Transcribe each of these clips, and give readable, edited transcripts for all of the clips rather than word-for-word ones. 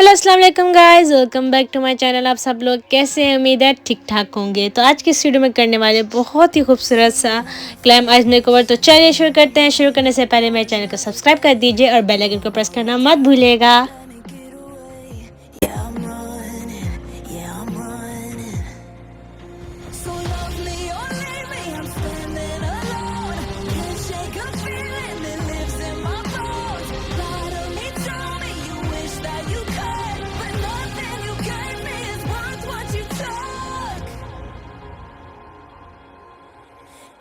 Hello अस्सलाम वालेकुम guys, welcome back to my channel. आप सब लोग कैसे हैं? उम्मीद है ठीक ठाक होंगे। तो आज की इस वीडियो में करने वाले बहुत ही खूबसूरत सा ग्लैम आइज मेकओवर। तो चलिए शुरू करते हैं। शुरू करने से पहले मेरे चैनल को सब्सक्राइब कर दीजिए और बेल आइकन को प्रेस करना मत भूलिएगा।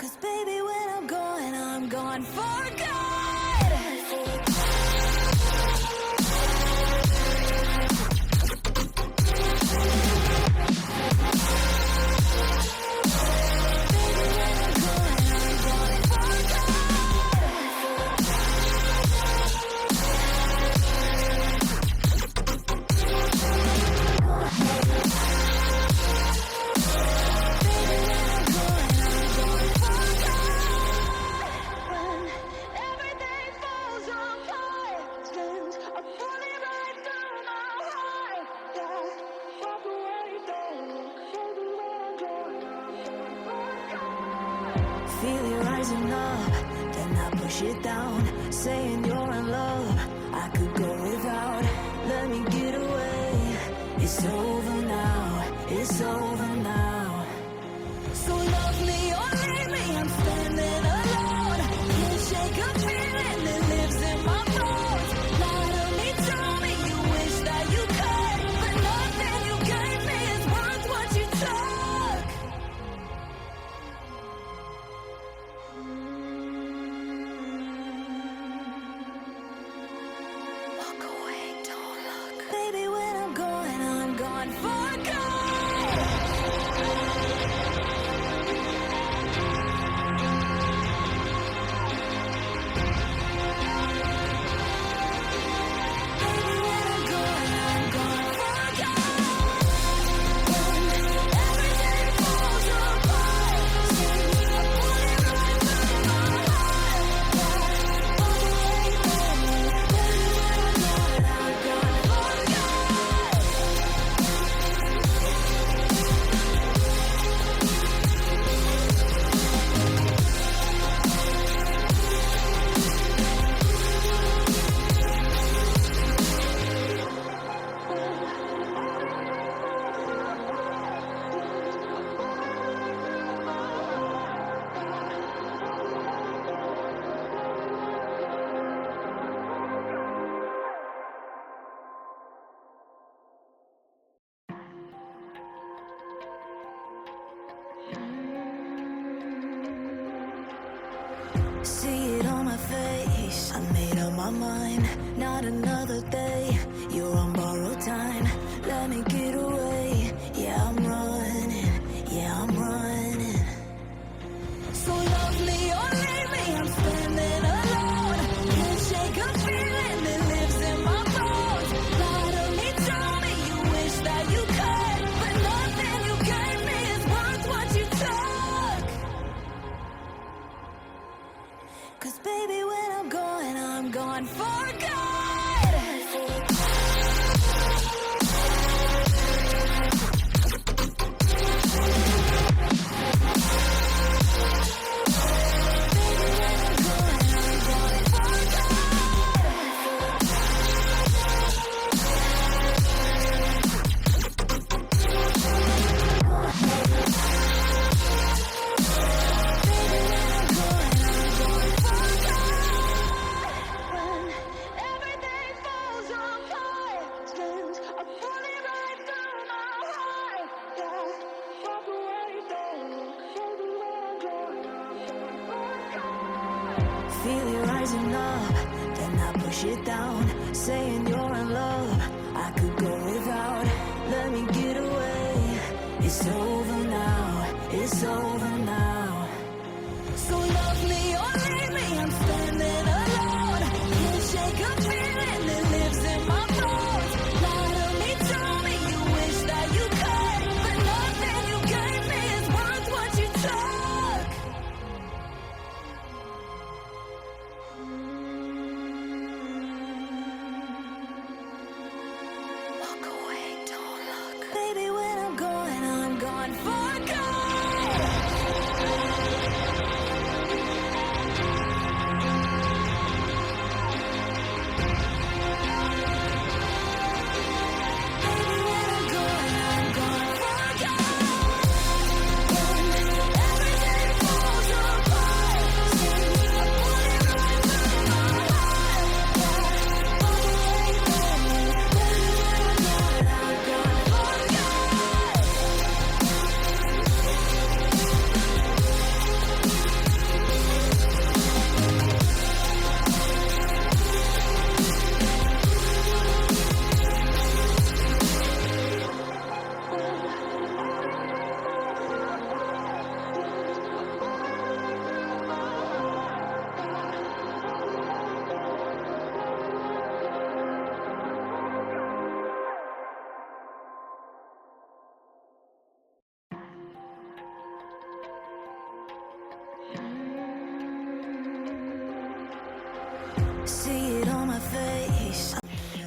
Cause baby, when I'm gone for good. Feel it rising up, then I push it down, saying you're in love, I could go without, let me get away. It's over now, it's over now. So love me or leave me, I'm standing alone. Can't shake a feeling that lives in my bones. Lie to me, tell me you wish that you could, but nothing you gave me is worth what you took. Walk away, don't look. Baby, when I'm gone for good. Baby, when I'm gone for good. When everything falls apart, I put it right through my heart. Walk away, don't look. Baby, when I'm gone for good. See it on my face, I made up my mind. Not another day, you're on borrowed time. Let me get away, yeah I'm running, yeah I'm running. So love me or leave me, I'm standing alone. Can't shake a feeling that lives in my bones. Lie to me, tell me you wish that you could, but nothing you gave me is worth what you took. Cause baby, when I'm gone for good. When everything falls apart, I pull it right through my heart. Yeah, walk away, don't look. Baby, when I'm gone. Feel it rising up, then I push it down, saying you're in love, I could go without, let me get away. It's over now, it's over now. So love me or leave me, I'm standing alone. Can't shake a feeling that lives in my bones. Lie to me, tell me you wish that you could, but nothing you gave me is worth what you took.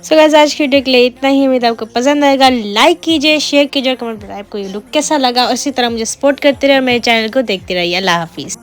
So guys आज की video के लिए इतना ही। उम्मीद आपको पसंद आएगा। Like कीजिए, शेयर कीजिए और कमेंट पर आपको ये लुक कैसा लगा। और इसी तरह मुझे सपोर्ट करते रहिए और मेरे चैनल को देखते रहिए। अल्लाह हाफिज़।